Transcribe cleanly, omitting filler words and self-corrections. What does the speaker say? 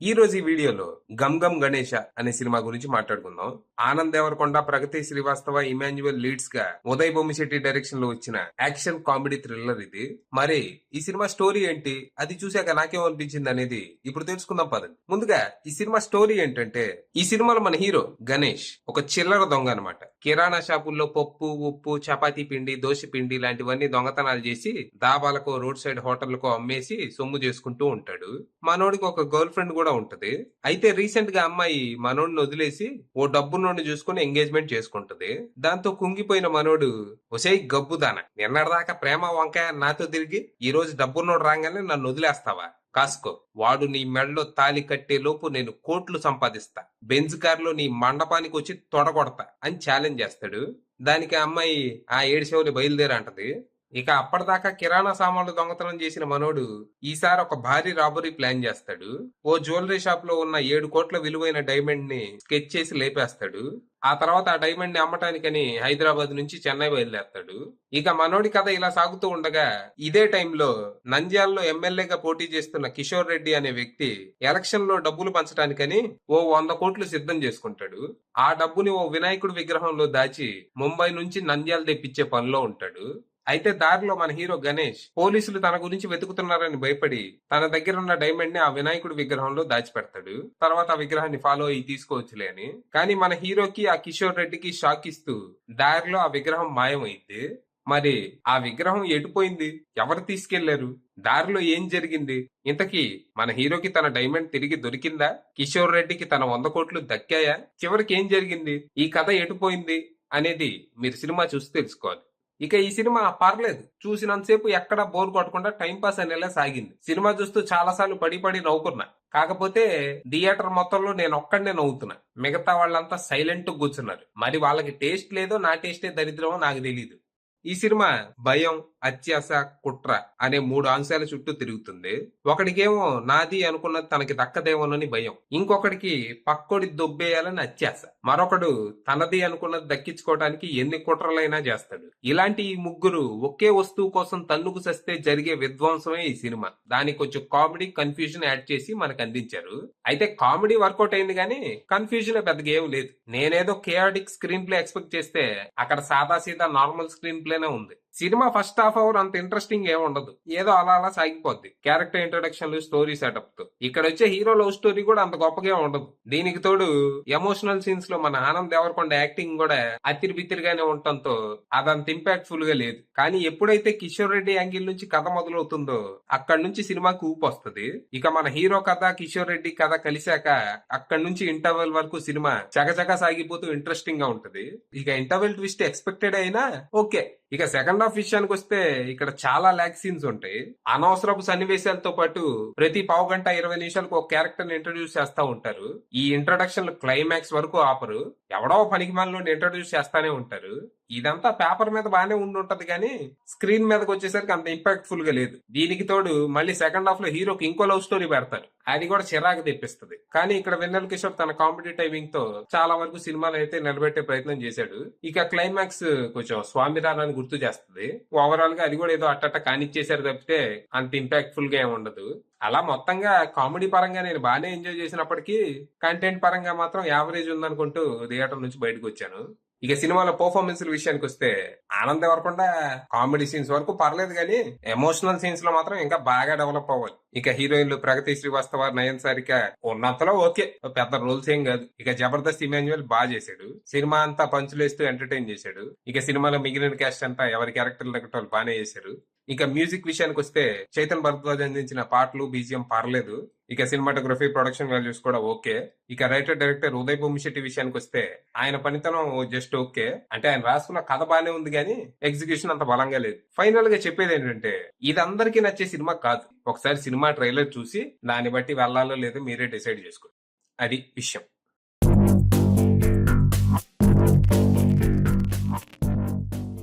ఈ రోజు ఈ వీడియోలో గమ్ గమ్ గణేష అనే సినిమా గురించి మాట్లాడుకుందాం. ఆనంద్ దేవరకొండ, ప్రగతి శ్రీవాస్తవ, ఇమాన్యువల్ లీడ్స్ గా ఉదయ్ బొమ్మిశెట్టి డైరెక్షన్ లో వచ్చిన యాక్షన్ కామెడీ థ్రిల్లర్ ఇది. మరి ఈ సినిమా స్టోరీ ఏంటి, అది చూశాక నాకేమనిపించింది అనేది ఇప్పుడు తెలుసుకుందాం పదండి. ముందుగా ఈ సినిమా స్టోరీ ఏంటంటే, ఈ సినిమాలో మన హీరో గణేష్ ఒక చిల్లర దొంగ అనమాట. కిరాణా షాపుల్లో పప్పు, ఉప్పు, చపాతీ పిండి, దోశ పిండి లాంటివన్నీ దొంగతనాలు చేసి దాబాలకో, రోడ్ సైడ్ హోటళ్లకో అమ్మేసి సొమ్ము చేసుకుంటూ ఉంటాడు. మనోడికి ఒక గర్ల్ ఫ్రెండ్ కూడా ఉంటది. అయితే రీసెంట్ గా అమ్మాయి మనోడిని వదిలేసి ఓ డబ్బున్నోడిని చూసుకుని ఎంగేజ్మెంట్ చేసుకుంటది. దాంతో కుంగిపోయిన మనోడు, ఒసేయ్ గబ్బుదాన, నిన్నటిదాకా ప్రేమ వంకాయ నాతో తిరిగి ఈ రోజు డబ్బున్నోడు రాగానే నన్ను వదిలేస్తావా? కాసుకో, వాడు నీ మెడలో తాలి కట్టే లోపు నేను కోట్లు సంపాదిస్తా, బెంజ్ కారులో నీ మండపానికి వచ్చి తొడగొడతా అని ఛాలెంజ్ చేస్తాడు. దానికి ఆ అమ్మాయి ఆ ఏడు బయలుదేరంటది. ఇక అప్పటిదాకా కిరాణా సామాన్లు దొంగతనం చేసిన మనోడు ఈసారి ఒక భారీ రాబరీ ప్లాన్ చేస్తాడు. ఓ జ్యువెలరీ షాప్ లో ఉన్న 7 కోట్ల విలువైన డైమండ్ ని స్కెచ్ చేసి లేపేస్తాడు. ఆ తర్వాత ఆ డైమండ్ ని అమ్మటానికని హైదరాబాద్ నుంచి చెన్నై బయలుదేరతాడు. ఇక మనోడి కథ ఇలా సాగుతూ ఉండగా ఇదే టైంలో నంద్యాలలో ఎమ్మెల్యేగా పోటీ చేస్తున్న కిషోర్ రెడ్డి అనే వ్యక్తి ఎలక్షన్ లో డబ్బులు పంచడానికని ఓ 100 కోట్లు సిద్ధం చేసుకుంటాడు. ఆ డబ్బుని ఓ వినాయకుడి విగ్రహంలో దాచి ముంబై నుంచి నంద్యాల తెప్పించే పనిలో ఉంటాడు. అయితే దారిలో మన హీరో గణేష్ పోలీసులు తన గురించి వెతుకుతున్నారని భయపడి తన దగ్గర ఉన్న డైమండ్ ని ఆ వినాయకుడి విగ్రహంలో దాచిపెడతాడు. తర్వాత ఆ విగ్రహాన్ని ఫాలో అయ్యి తీసుకోవచ్చులే అని. కానీ మన హీరోకి ఆ కిషోర్ రెడ్డికి షాక్ ఇస్తూ దారిలో ఆ విగ్రహం మాయమైంది. మరి ఆ విగ్రహం ఎటుపోయింది, ఎవరు తీసుకెళ్లారు, దారిలో ఏం జరిగింది, ఇంతకీ మన హీరోకి తన డైమండ్ తిరిగి దొరికిందా, కిషోర్ రెడ్డికి తన 100 కోట్లు దక్కాయా, చివరికి ఏం జరిగింది, ఈ కథ ఎటుపోయింది అనేది మీరు సినిమా చూసి తెలుసుకోవాలి. ఇక ఈ సినిమా పర్లేదు, చూసినంతసేపు ఎక్కడా బోర్ కొట్టకుండా టైం పాస్ అనేలా సాగింది. సినిమా చూస్తూ చాలా సార్లు పడి పడి నవ్వుకున్నా. కాకపోతే థియేటర్ మొత్తంలో నేను ఒక్కడనే నవ్వుతున్నా, మిగతా వాళ్ళంతా సైలెంట్ కూర్చున్నారు. మరి వాళ్ళకి టేస్ట్ లేదో నా టేస్టే దరిద్రమో నాకు తెలియదు. ఈ సినిమా భయం, అత్యాస, కుట్ర అనే 3 అంశాల చుట్టూ తిరుగుతుంది. ఒకడికేమో నాది అనుకున్నది తనకి దక్కదేమోనని భయం, ఇంకొకడికి పక్కోడి దొబ్బేయాలని అత్యాస, మరొకడు తనది అనుకున్నది దక్కించుకోవడానికి ఎన్ని కుట్రలైనా చేస్తాడు. ఇలాంటి ఈ ముగ్గురు ఒకే వస్తువు కోసం తన్నుకు సస్తే జరిగే విధ్వంసమే ఈ సినిమా. దానికి కొంచెం కామెడీ, కన్ఫ్యూజన్ యాడ్ చేసి మనకు అందించారు. అయితే కామెడీ వర్కౌట్ అయింది కానీ కన్ఫ్యూజన్ పెద్దగా ఏం లేదు. నేనేదో కేఆర్డిక్ స్క్రీన్ ప్లే ఎక్స్పెక్ట్ చేస్తే అక్కడ సాదా సీదా నార్మల్ స్క్రీన్ ప్లేనే ఉంది. సినిమా ఫస్ట్ హాఫ్ అవర్ అంత ఇంట్రెస్టింగ్ ఏమి ఉండదు, ఏదో అలా అలా సాగిపోద్ది క్యారెక్టర్ ఇంట్రొడక్షన్లు, స్టోరీ సెటప్ తో. ఇక్కడ వచ్చే హీరో లవ్ స్టోరీ కూడా అంత గొప్పగా ఉండదు. దీనికి తోడు ఎమోషనల్ సీన్స్ లో మన ఆనంద్ దేవరకొండ యాక్టింగ్ కూడా అతిరి బితిరిగానే ఉండటంతో అదంత ఇంపాక్ట్ఫుల్ గా లేదు. కానీ ఎప్పుడైతే కిషోర్ రెడ్డి యాంగిల్ నుంచి కథ మొదలవుతుందో అక్కడి నుంచి సినిమాకి ఊపు వస్తుంది. ఇక మన హీరో కథ, కిషోర్ రెడ్డి కథ కలిశాక అక్కడి నుంచి ఇంటర్వెల్ వరకు సినిమా చకచకా సాగిపోతూ ఇంట్రెస్టింగ్ గా ఉంటది. ఇక ఇంటర్వెల్ ట్విస్ట్ ఎక్స్పెక్టెడ్ అయినా ఓకే. ఇక సెకండ్ హాఫ్ విషయానికి వస్తే ఇక్కడ చాలా ల్యాక్ సీన్స్ ఉంటాయి. అనవసరపు సన్నివేశాలతో పాటు ప్రతి పావు గంట 20 నిమిషాలకు ఒక క్యారెక్టర్ ని ఇంట్రడ్యూస్ చేస్తా ఉంటారు. ఈ ఇంట్రడక్షన్ క్లైమాక్స్ వరకు ఆపరు, ఎవడో పనికి మనలో ఇంట్రడ్యూస్ చేస్తానే ఉంటారు. ఇదంతా పేపర్ మీద బానే ఉండి ఉంటది కానీ స్క్రీన్ మీదకి వచ్చేసరికి అంత ఇంపాక్ట్ఫుల్ గా లేదు. దీనికి తోడు మళ్ళీ సెకండ్ హాఫ్ లో హీరోకి ఇంకో లవ్ స్టోరీ పెడతారు, అది కూడా చిరాకు తెప్పిస్తుంది. కానీ ఇక్కడ వెన్నెల కిషోర్ తన కామెడీ టైమింగ్ తో చాలా వరకు సినిమాలు అయితే నిలబెట్టే ప్రయత్నం చేశాడు. ఇక క్లైమాక్స్ కొంచెం స్వామిరారాన్ని గుర్తు చేస్తుంది. ఓవరాల్ గా అది కూడా ఏదో అట్టట్ట కానిచ్చేసారు తప్పితే అంత ఇంపాక్ట్ఫుల్ గా ఏమి ఉండదు. అలా మొత్తంగా కామెడీ పరంగా నేను బాగానే ఎంజాయ్ చేసినప్పటికీ కంటెంట్ పరంగా మాత్రం యావరేజ్ ఉందనుకుంటూ థియేటర్ నుంచి బయటకు వచ్చాను. ఇక సినిమాలో పర్ఫార్మెన్స్ విషయానికి వస్తే ఆనంద్ దేవరకొండ కామెడీ సీన్స్ వరకు పర్లేదు కానీ ఎమోషనల్ సీన్స్ లో మాత్రం ఇంకా బాగా డెవలప్ అవ్వాలి. ఇక హీరోయిన్లు ప్రగతి శ్రీవాస్తవ, నయన్ సారిక ఉన్నంతలో ఓకే, పెద్ద రోల్స్ ఏం కాదు. ఇక జబర్దస్త్ ఇమాన్యువల్ బాగా చేశాడు, సినిమా అంతా పంచులేస్తూ ఎంటర్టైన్ చేశాడు. ఇక సినిమాలో మిగిలిన క్యాస్ట్ అంతా ఎవరి క్యారెక్టర్ తగ్గట్టు వాళ్ళు బాగానే చేశారు. ఇక మ్యూజిక్ విషయానికి వస్తే చైతన్ భరద్వాజ్ అందించిన పాటలు, బీజిఎం పర్లేదు. ఇక సినిమాటోగ్రఫీ, ప్రొడక్షన్ వాల్యూస్ కూడా ఓకే. ఇక రైటర్ డైరెక్టర్ ఉదయ్ బొమ్మిశెట్టి విషయానికి వస్తే ఆయన పనితనం జస్ట్ ఓకే. అంటే ఆయన రాసుకున్న కథ బానే ఉంది కానీ ఎగ్జిక్యూషన్ అంత బలంగా లేదు. ఫైనల్ గా చెప్పేది ఏంటంటే ఇది అందరికీ నచ్చే సినిమా కాదు. ఒకసారి సినిమా ట్రైలర్ చూసి దాన్ని బట్టి వెళ్లాలో లేదో మీరే డిసైడ్ చేసుకోండి. అది విషయం.